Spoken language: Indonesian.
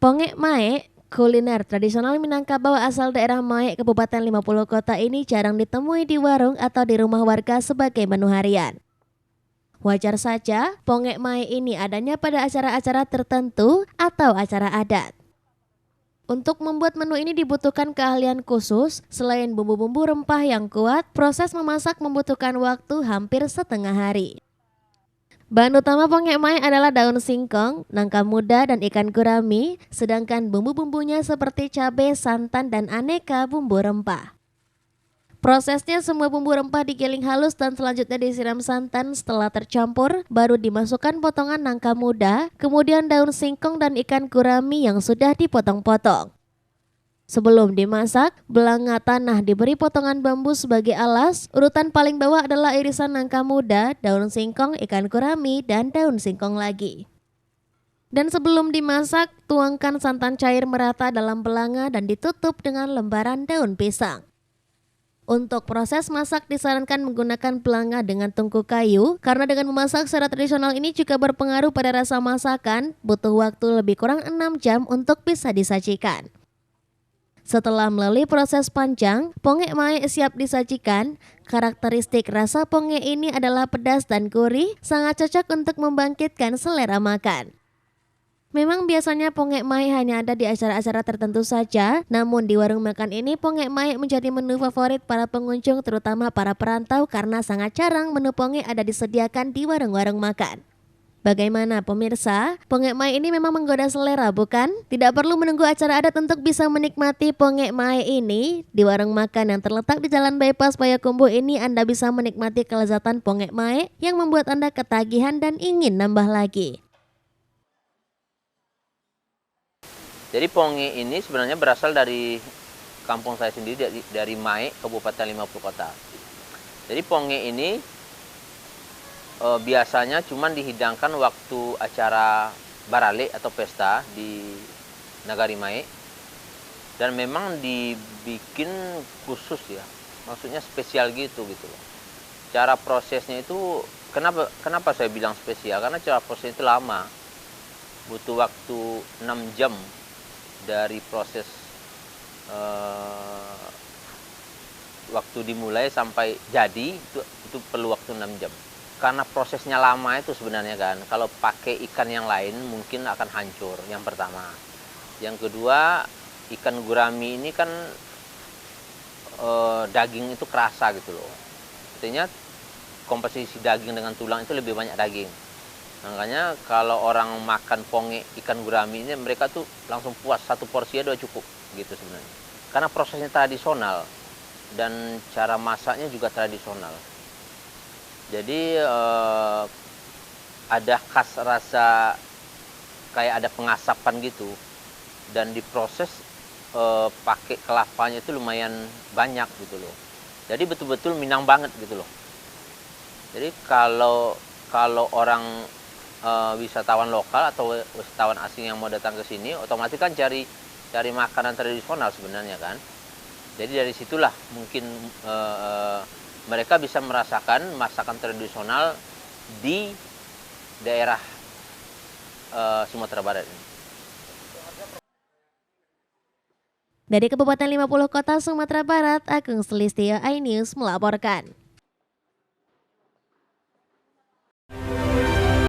Pongek Mae, kuliner tradisional Minangkabau asal daerah Mae, Kabupaten 50 Kota ini jarang ditemui di warung atau di rumah warga sebagai menu harian. Wajar saja, Pongek Mae ini adanya pada acara-acara tertentu atau acara adat. Untuk membuat menu ini dibutuhkan keahlian khusus. Selain bumbu-bumbu rempah yang kuat, proses memasak membutuhkan waktu hampir setengah hari. Bahan utama pongek mae adalah daun singkong, nangka muda, dan ikan gurami, sedangkan bumbu-bumbunya seperti cabai, santan, dan aneka bumbu rempah. Prosesnya semua bumbu rempah digiling halus dan selanjutnya disiram santan. Setelah tercampur, baru dimasukkan potongan nangka muda, kemudian daun singkong dan ikan gurami yang sudah dipotong-potong. Sebelum dimasak, belanga tanah diberi potongan bambu sebagai alas. Urutan paling bawah adalah irisan nangka muda, daun singkong, ikan gurami, dan daun singkong lagi. Dan sebelum dimasak, tuangkan santan cair merata dalam belanga dan ditutup dengan lembaran daun pisang. Untuk proses masak disarankan menggunakan belanga dengan tungku kayu, karena dengan memasak secara tradisional ini juga berpengaruh pada rasa masakan. Butuh waktu lebih kurang 6 jam untuk bisa disajikan. Setelah melalui proses panjang, pongek mae siap disajikan. Karakteristik rasa pongek ini adalah pedas dan gurih, sangat cocok untuk membangkitkan selera makan. Memang biasanya pongek mae hanya ada di acara-acara tertentu saja, namun di warung makan ini pongek mae menjadi menu favorit para pengunjung, terutama para perantau, karena sangat jarang menu pongek ada disediakan di warung-warung makan. Bagaimana pemirsa? Pongek mae ini memang menggoda selera, bukan? Tidak perlu menunggu acara adat untuk bisa menikmati pongek mae ini. Di warung makan yang terletak di Jalan Bypass Payakumbuh ini Anda bisa menikmati kelezatan pongek mae yang membuat Anda ketagihan dan ingin nambah lagi. Jadi pongek ini sebenarnya berasal dari kampung saya sendiri, dari Mae, Kabupaten 50 Kota. Jadi pongek ini biasanya cuma dihidangkan waktu acara barale atau pesta di Nagari Mae, dan memang dibikin khusus ya, maksudnya spesial gitu loh. Cara prosesnya itu kenapa saya bilang spesial, karena cara prosesnya itu lama, butuh waktu 6 jam dari proses waktu dimulai sampai jadi, itu perlu waktu 6 jam. Karena prosesnya lama itu sebenarnya kan, kalau pakai ikan yang lain mungkin akan hancur, yang pertama. Yang kedua, ikan gurami ini kan daging itu kerasa gitu loh. Artinya komposisi daging dengan tulang itu lebih banyak daging. Makanya kalau orang makan pongek ikan gurami ini, mereka tuh langsung puas, satu porsi udah cukup gitu sebenarnya. Karena prosesnya tradisional dan cara masaknya juga tradisional. Jadi ada khas rasa kayak ada pengasapan gitu, dan diproses pakai kelapanya itu lumayan banyak gitu loh. Jadi betul-betul Minang banget gitu loh. Jadi kalau orang wisatawan lokal atau wisatawan asing yang mau datang ke sini, otomatis kan cari makanan tradisional sebenarnya kan. Jadi dari situlah mungkin mereka bisa merasakan masakan tradisional di daerah Sumatera Barat ini. Dari Kabupaten 50 Kota Sumatera Barat, Agung Selistio, iNews melaporkan.